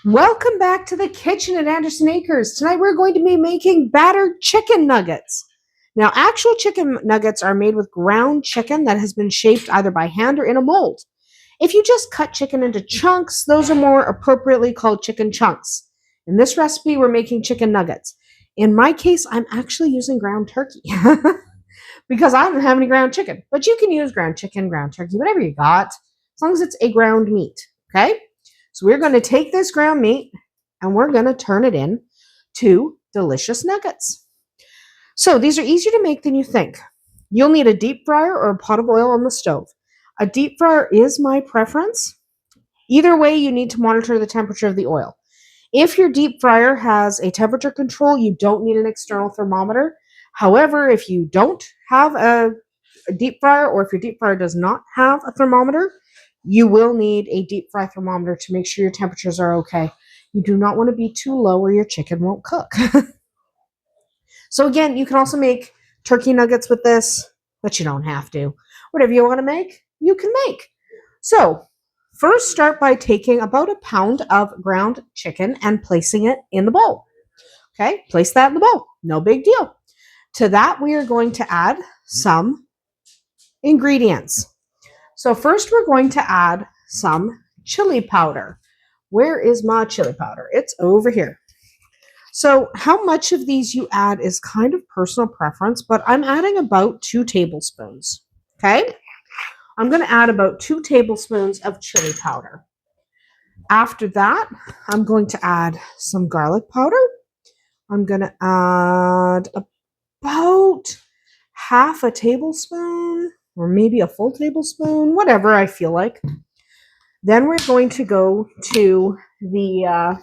Welcome back to the kitchen at Andersen Acres. Tonight we're going to be making battered chicken nuggets. Now, actual chicken nuggets are made with ground chicken that has been shaped either by hand or in a mold. If you just cut chicken into chunks, those are more appropriately called chicken chunks. In this recipe, we're making chicken nuggets. In my case, I'm actually using ground turkey because I don't have any ground chicken. But you can use ground chicken, ground turkey, whatever you got, as long as it's a ground meat. Okay? So we're going to take this ground meat and we're going to turn it in to delicious nuggets. So these are easier to make than you think. You'll need a deep fryer or a pot of oil on the stove. A deep fryer is my preference. Either way, you need to monitor the temperature of the oil. If your deep fryer has a temperature control, you don't need an external thermometer. However, if you don't have a deep fryer, or if your deep fryer does not have a thermometer, you will need a deep fry thermometer to make sure your temperatures are okay. You do not want to be too low or your chicken won't cook. So again, you can also make turkey nuggets with this, but you don't have to. Whatever you want to make, you can make. So first, start by taking about a pound of ground chicken and placing it in the bowl. Okay, place that in the bowl. No big deal. To that, we are going to add some ingredients. So first, we're going to add some chili powder. Where is my chili powder? It's over here. So how much of these you add is kind of personal preference, but I'm adding about 2 tablespoons. Okay? I'm going to add about 2 tablespoons of chili powder. After that, I'm going to add some garlic powder. I'm going to add about half a tablespoon or maybe a full tablespoon, whatever I feel like. Then we're going to go to the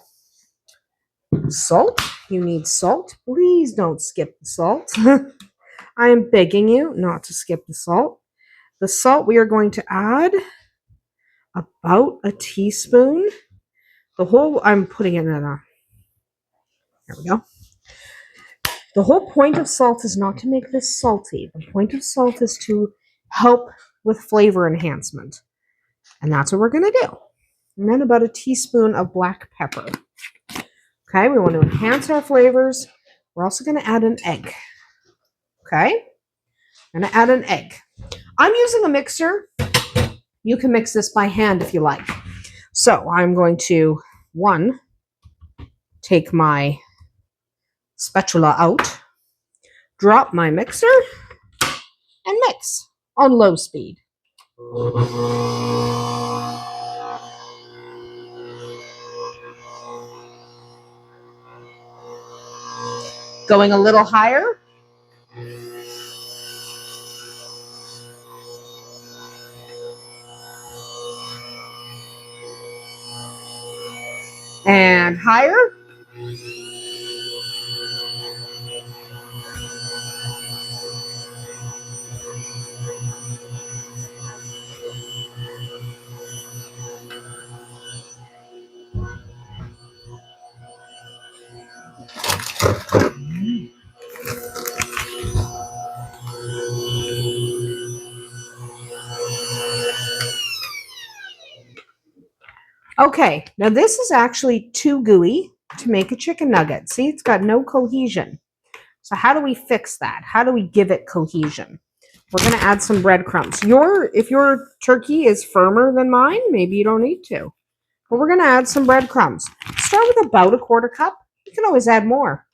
salt. You need salt. Please don't skip the salt. I am begging you not to skip the salt. The salt we are going to add about a teaspoon. I'm putting it in a, there we go. The whole point of salt is not to make this salty. The point of salt is to help with flavor enhancement. And that's what we're going to do. And then about a teaspoon of black pepper. Okay, we want to enhance our flavors. We're also going to add an egg. Okay, I'm going to add an egg. I'm using a mixer. You can mix this by hand if you like. So I'm going to, take my spatula out, drop my mixer, and mix on low speed. Going a little higher. And higher. Okay, now this is actually too gooey to make a chicken nugget. See, it's got no cohesion. So how do we fix that? How do we give it cohesion? We're going to add some breadcrumbs. If your turkey is firmer than mine, maybe you don't need to. But we're going to add some breadcrumbs. Start with about a quarter cup. You can always add more.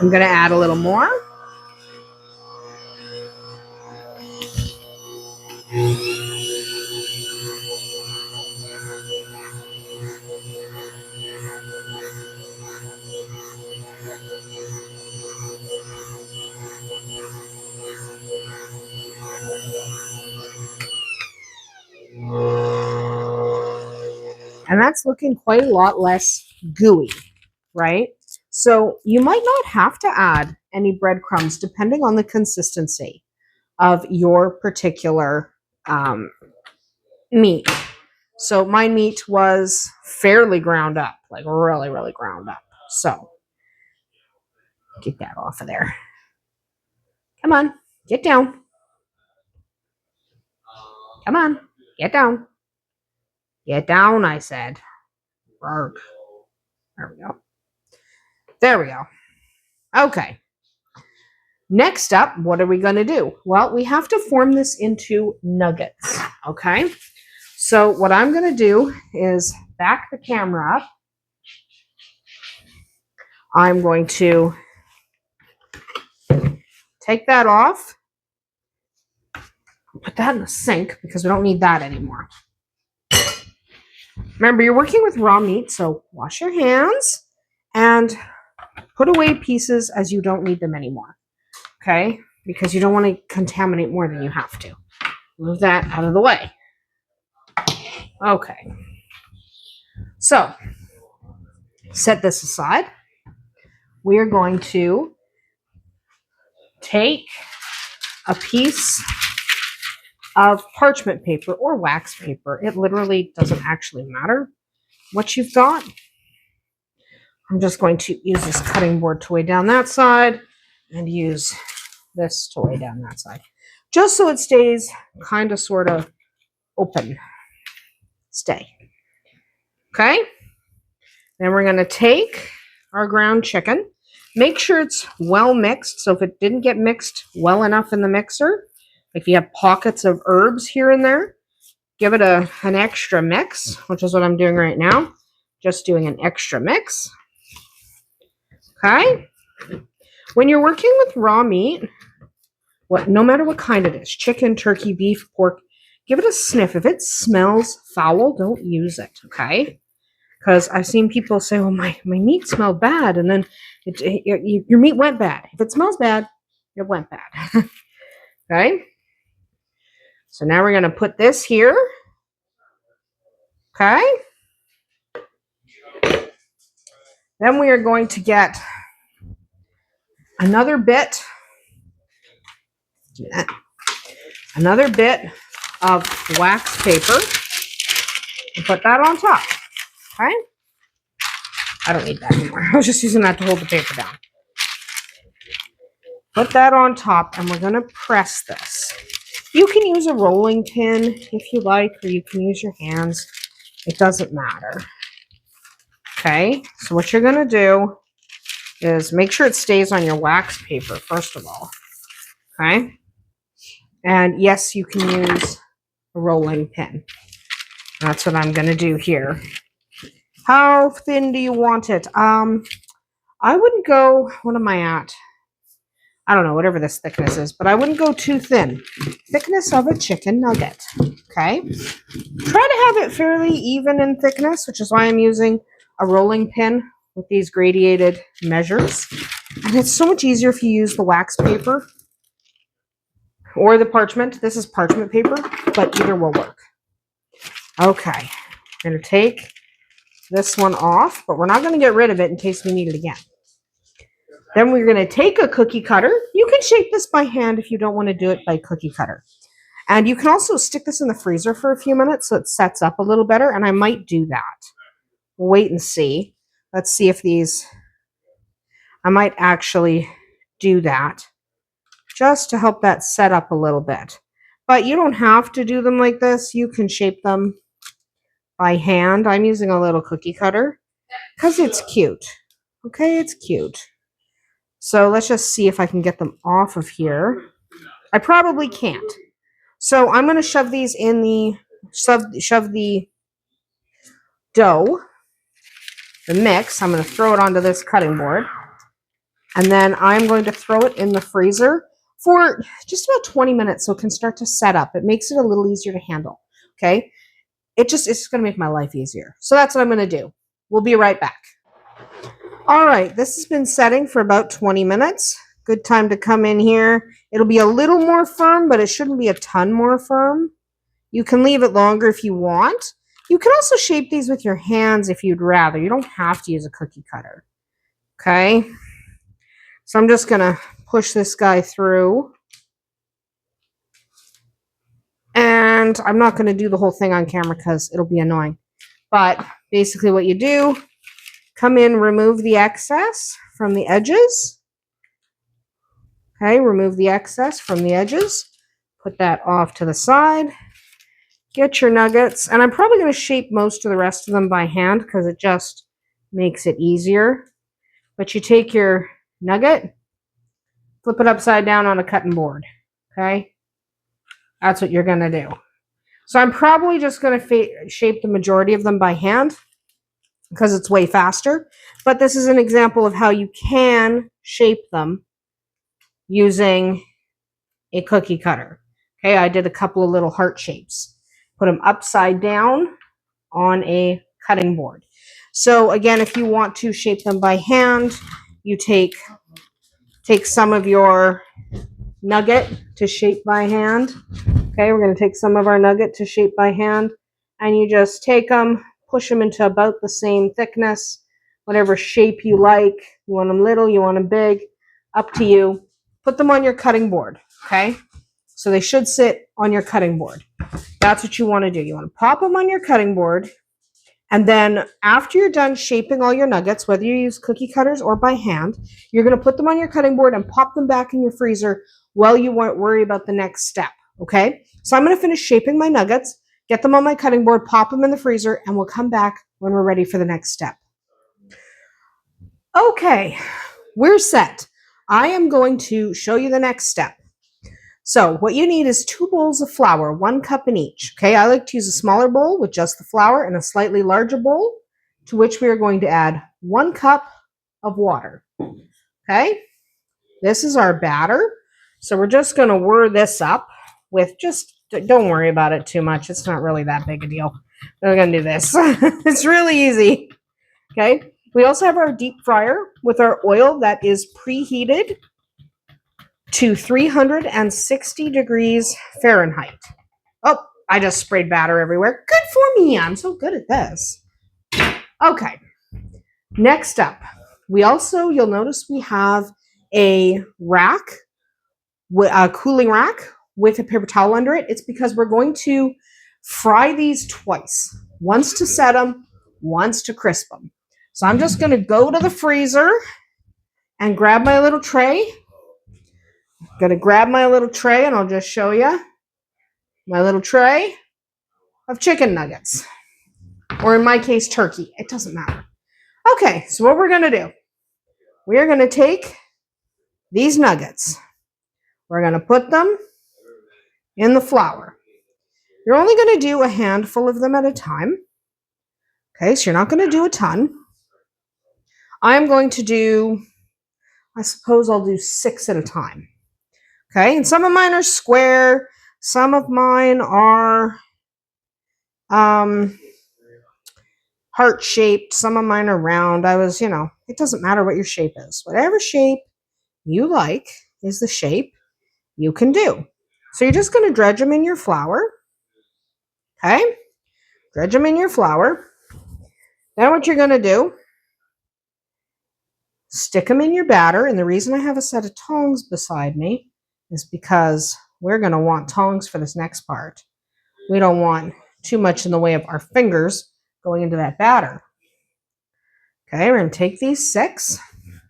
I'm going to add a little more. And that's looking quite a lot less gooey, right? So you might not have to add any breadcrumbs depending on the consistency of your particular meat. So my meat was fairly ground up, like really, really ground up. So get that off of there. Come on, get down. Come on, get down. Get down, I said. Arg. There we go. There we go. Okay. Next up, what are we going to do? Well, we have to form this into nuggets. Okay. So what I'm going to do is back the camera up. I'm going to take that off. Put that in the sink because we don't need that anymore. Remember, you're working with raw meat, so wash your hands and put away pieces as you don't need them anymore. Okay? Because you don't want to contaminate more than you have to. Move that out of the way. Okay. So, set this aside. We are going to take a piece of parchment paper or wax paper. It literally doesn't actually matter what you've got. I'm just going to use this cutting board to weigh down that side and use this to weigh down that side. Just so it stays kind of sort of open. Stay. Okay? Then we're going to take our ground chicken. Make sure it's well mixed. So if it didn't get mixed well enough in the mixer, if you have pockets of herbs here and there, give it an extra mix, which is what I'm doing right now. Just doing an extra mix. Okay? When you're working with raw meat, no matter what kind it is, chicken, turkey, beef, pork, give it a sniff. If it smells foul, don't use it, okay? Because I've seen people say, "Oh, my meat smelled bad," and then your meat went bad. If it smells bad, it went bad. Okay? So now we're going to put this here. Okay? Then we are going to get another bit of wax paper and put that on top. Okay? I don't need that anymore. I was just using that to hold the paper down. Put that on top, and we're going to press this. You can use a rolling pin if you like, or you can use your hands. It doesn't matter. Okay? So what you're going to do is make sure it stays on your wax paper, first of all. Okay? And yes, you can use a rolling pin. That's what I'm going to do here. How thin do you want it? I wouldn't go, what am I at? I don't know, whatever this thickness is, but I wouldn't go too thin. Thickness of a chicken nugget. Okay? Try to have it fairly even in thickness, which is why I'm using a rolling pin with these gradiated measures. And it's so much easier if you use the wax paper or the parchment. This is parchment paper, but either will work. Okay, I'm going to take this one off, but we're not going to get rid of it in case we need it again. Then we're going to take a cookie cutter. You can shape this by hand if you don't want to do it by cookie cutter. And you can also stick this in the freezer for a few minutes so it sets up a little better, and I might do that. We'll wait and see. Let's see if these... I might actually do that just to help that set up a little bit. But you don't have to do them like this. You can shape them by hand. I'm using a little cookie cutter because it's cute. Okay, it's cute. So let's just see if I can get them off of here. I probably can't. So I'm going to shove these in the, shove the dough, the mix. I'm going to throw it onto this cutting board. And then I'm going to throw it in the freezer for just about 20 minutes so it can start to set up. It makes it a little easier to handle. Okay? It's going to make my life easier. So that's what I'm going to do. We'll be right back. All right, this has been setting for about 20 minutes. Good time to come in here. It'll be a little more firm, but it shouldn't be a ton more firm. You can leave it longer if you want. You can also shape these with your hands if you'd rather. You don't have to use a cookie cutter. Okay? So I'm just going to push this guy through. And And I'm not going to do the whole thing on camera because it'll be annoying. But basically what you do, come in, remove the excess from the edges. Okay, remove the excess from the edges. Put that off to the side. Get your nuggets. And I'm probably going to shape most of the rest of them by hand because it just makes it easier. But you take your nugget, flip it upside down on a cutting board. Okay? That's what you're going to do. So I'm probably just going to shape the majority of them by hand because it's way faster. But this is an example of how you can shape them using a cookie cutter. Okay, I did a couple of little heart shapes. Put them upside down on a cutting board. So again, if you want to shape them by hand, you take some of your nugget to shape by hand. Okay, we're going to take some of our nugget to shape by hand, and you just take them, push them into about the same thickness, whatever shape you like. You want them little, you want them big, up to you. Put them on your cutting board, okay? So they should sit on your cutting board. That's what you want to do. You want to pop them on your cutting board, and then after you're done shaping all your nuggets, whether you use cookie cutters or by hand, you're going to put them on your cutting board and pop them back in your freezer while you won't worry about the next step, okay? So I'm going to finish shaping my nuggets, get them on my cutting board, pop them in the freezer, and we'll come back when we're ready for the next step. Okay, we're set. I am going to show you the next step. So what you need is 2 bowls of flour, 1 cup in each. Okay, I like to use a smaller bowl with just the flour and a slightly larger bowl to which we are going to add 1 cup of water. Okay, this is our batter. So we're just going to whir this up with don't worry about it too much. It's not really that big a deal. We're going to do this. It's really easy. Okay, we also have our deep fryer with our oil that is preheated to 360 degrees Fahrenheit. Oh, I just sprayed batter everywhere. Good for me. I'm so good at this. Okay. Next up, you'll notice we have a rack, a cooling rack with a paper towel under it. It's because we're going to fry these twice. Once to set them, once to crisp them. So I'm just going to go to the freezer and grab my little tray. I'm going to grab my little tray and I'll just show you my little tray of chicken nuggets. Or in my case, turkey. It doesn't matter. Okay, so what we're going to do, we are going to take these nuggets. We're going to put them in the flour. You're only going to do a handful of them at a time. Okay, so you're not going to do a ton. I'm going to do, I suppose I'll do 6 at a time. Okay, and some of mine are square. Some of mine are heart-shaped. Some of mine are round. It doesn't matter what your shape is. Whatever shape you like is the shape you can do. So you're just going to dredge them in your flour. Okay? Dredge them in your flour. Then what you're going to do, stick them in your batter. And the reason I have a set of tongs beside me is because we're going to want tongs for this next part. We don't want too much in the way of our fingers going into that batter. Okay, we're going to take these 6. I'm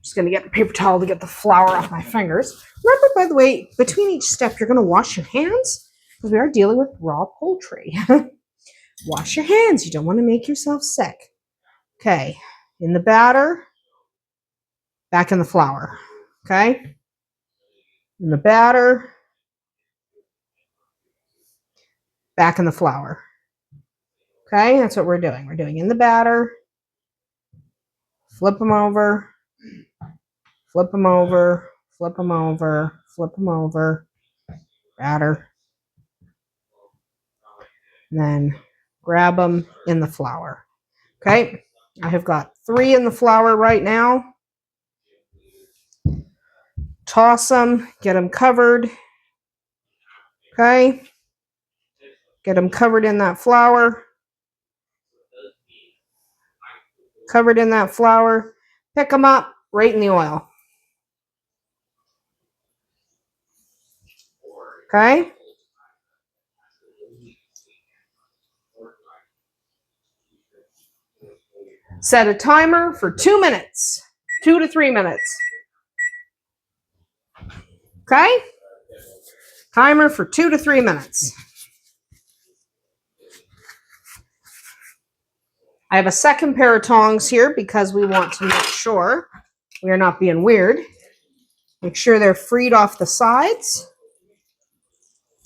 just going to get the paper towel to get the flour off my fingers. Remember, by the way, between each step, you're going to wash your hands because we are dealing with raw poultry. Wash your hands. You don't want to make yourself sick. Okay, in the batter, back in the flour. Okay, in the batter, back in the flour. Okay, that's what we're doing. We're doing in the batter, flip them over, flip them over, flip them over, flip them over, batter, and then grab them in the flour. Okay, I have got 3 in the flour right now. Toss them, get them covered. Okay, get them covered in that flour. Covered in that flour. Pick them up right in the oil. Okay, Set a timer for 2 minutes, 2 to 3 minutes. Okay? Timer for 2 to 3 minutes. I have a second pair of tongs here because we want to make sure we are not being weird. Make sure they're freed off the sides.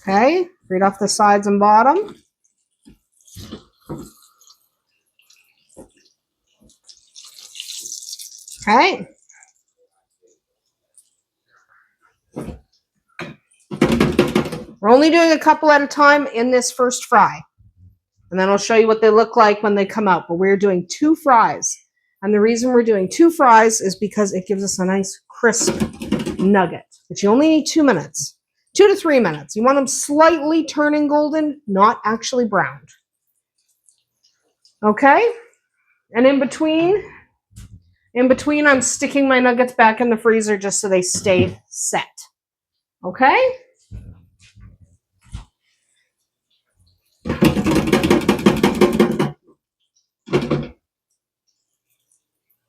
Okay, freed off the sides and bottom. Okay. We're only doing a couple at a time in this first fry. And then I'll show you what they look like when they come out. But we're doing 2 fries. And the reason we're doing 2 fries is because it gives us a nice crisp nugget. But you only need 2 minutes. 2 to 3 minutes. You want them slightly turning golden, not actually browned. Okay? And in between, I'm sticking my nuggets back in the freezer just so they stay set. Okay?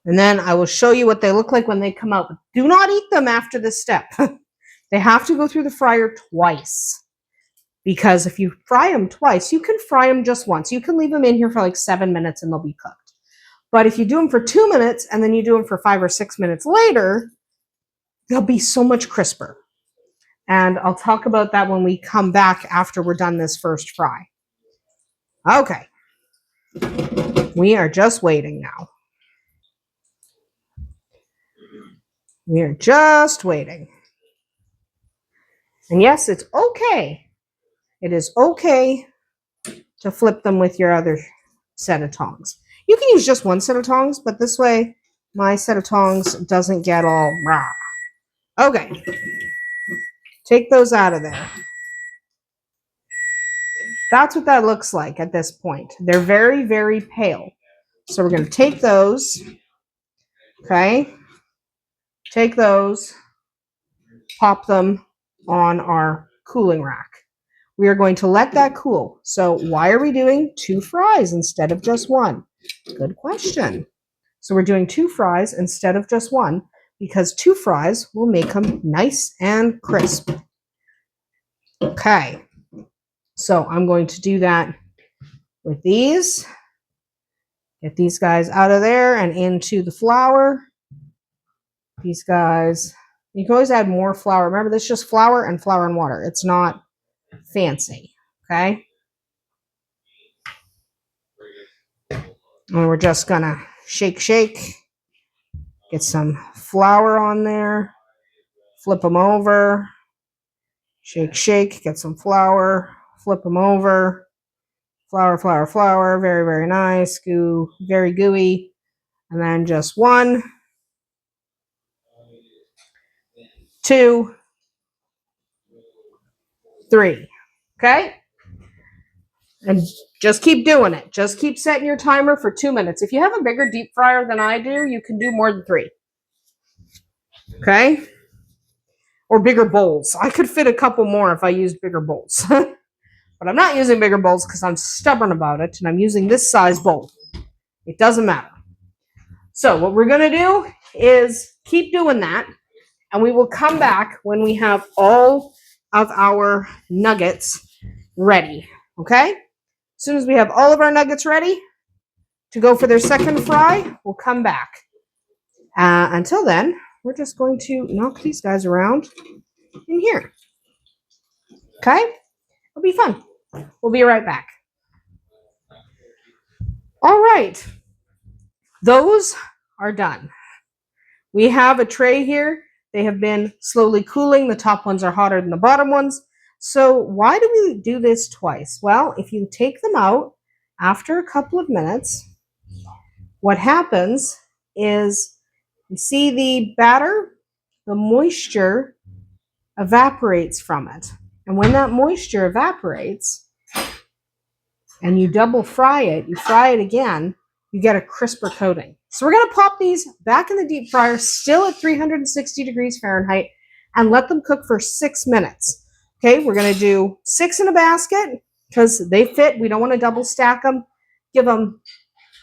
And then I will show you what they look like when they come out. But do not eat them after this step. They have to go through the fryer twice. Because if you fry them twice, you can fry them just once. You can leave them in here for like 7 minutes and they'll be cooked. But if you do them for 2 minutes and then you do them for 5 or 6 minutes later, they'll be so much crisper. And I'll talk about that when we come back after we're done this first fry. Okay. We are just waiting now. We are just waiting. And yes, it's okay. It is okay to flip them with your other set of tongs. You can use just one set of tongs, but this way my set of tongs doesn't get all raw. Okay. Take those out of there. That's what that looks like at this point. They're very, very pale. So we're going to take those. Okay. Take those. Pop them on our cooling rack. We are going to let that cool. So why are we doing 2 fries instead of just 1? Good question. So we're doing 2 fries instead of just 1 because 2 fries will make them nice and crisp. Okay. So I'm going to do that with these. Get these guys out of there and into the flour. These guys, you can always add more flour. Remember, this is just flour and water. It's not fancy, okay? And we're just gonna shake, get some flour on there, flip them over, shake, get some flour, flip them over, flour, very, very nice, very gooey, and then just 1, 2, 3, okay? And just keep doing it. Just keep setting your timer for 2 minutes. If you have a bigger deep fryer than I do, you can do more than 3. Okay? Or bigger bowls. I could fit a couple more if I used bigger bowls. But I'm not using bigger bowls because I'm stubborn about it, and I'm using this size bowl. It doesn't matter. So what we're going to do is keep doing that, and we will come back when we have all of our nuggets ready. Okay? As soon as we have all of our nuggets ready to go for their second fry, we'll come back. Until then, we're just going to knock these guys around in here. Okay? It'll be fun. We'll be right back. All right. Those are done. We have a tray here. They have been slowly cooling. The top ones are hotter than the bottom ones. So why do we do this twice? Well, if you take them out after a couple of minutes, what happens is you see the batter, the moisture evaporates from it. And when that moisture evaporates and you double fry it, you fry it again, you get a crisper coating. So we're going to pop these back in the deep fryer, still at 360 degrees Fahrenheit, and let them cook for 6 minutes. Okay, we're going to do 6 in a basket because they fit. We don't want to double stack them. Give them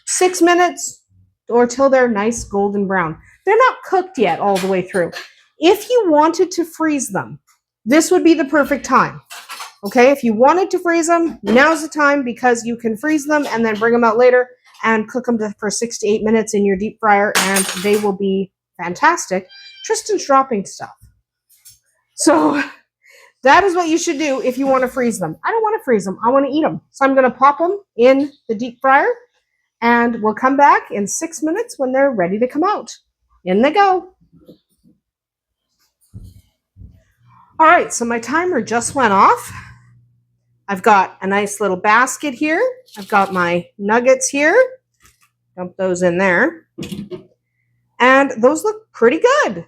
6 minutes, or till they're nice golden brown. They're not cooked yet all the way through. If you wanted to freeze them, this would be the perfect time. Okay, if you wanted to freeze them, now's the time because you can freeze them and then bring them out later and cook them for 6 to 8 minutes in your deep fryer and they will be fantastic. Tristan's dropping stuff. So that is what you should do if you want to freeze them. I don't want to freeze them. I want to eat them. So I'm going to pop them in the deep fryer and we'll come back in 6 minutes when they're ready to come out. In they go. All right, so my timer just went off. I've got a nice little basket here. I've got my nuggets here. Dump those in there. And those look pretty good.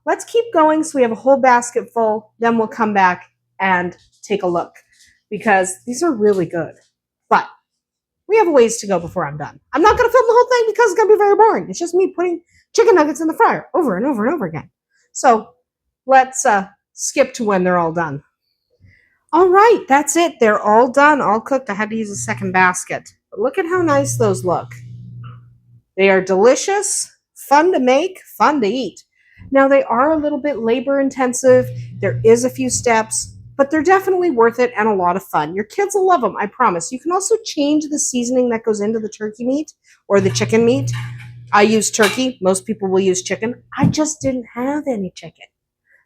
Let's keep going so we have a whole basket full. Then we'll come back and take a look because these are really good. But we have a ways to go before I'm done. I'm not going to film the whole thing because it's going to be very boring. It's just me putting chicken nuggets in the fryer over and over and over again. So let's skip to when they're all done. All right, that's it. They're all done, all cooked. I had to use a second basket. But look at how nice those look. They are delicious, fun to make, fun to eat. Now, they are a little bit labor intensive. There is a few steps, but they're definitely worth it and a lot of fun. Your kids will love them, I promise. You can also change the seasoning that goes into the turkey meat or the chicken meat. I use turkey. Most people will use chicken. I just didn't have any chicken.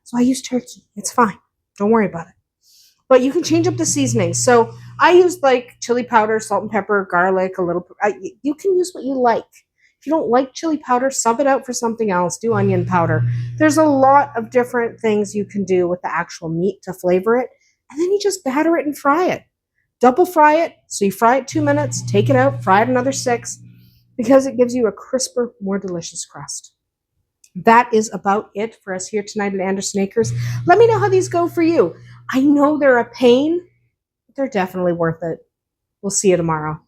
So I use turkey. It's fine. Don't worry about it. But you can change up the seasoning. So I use like chili powder, salt and pepper, garlic, a little. You can use what you like. If you don't like chili powder, sub it out for something else. Do onion powder. There's a lot of different things you can do with the actual meat to flavor it. And then you just batter it and fry it. Double fry it. So you fry it 2 minutes, take it out, fry it another 6, because it gives you a crisper, more delicious crust. That is about it for us here tonight at Andersen Acres. Let me know how these go for you. I know they're a pain, but they're definitely worth it. We'll see you tomorrow.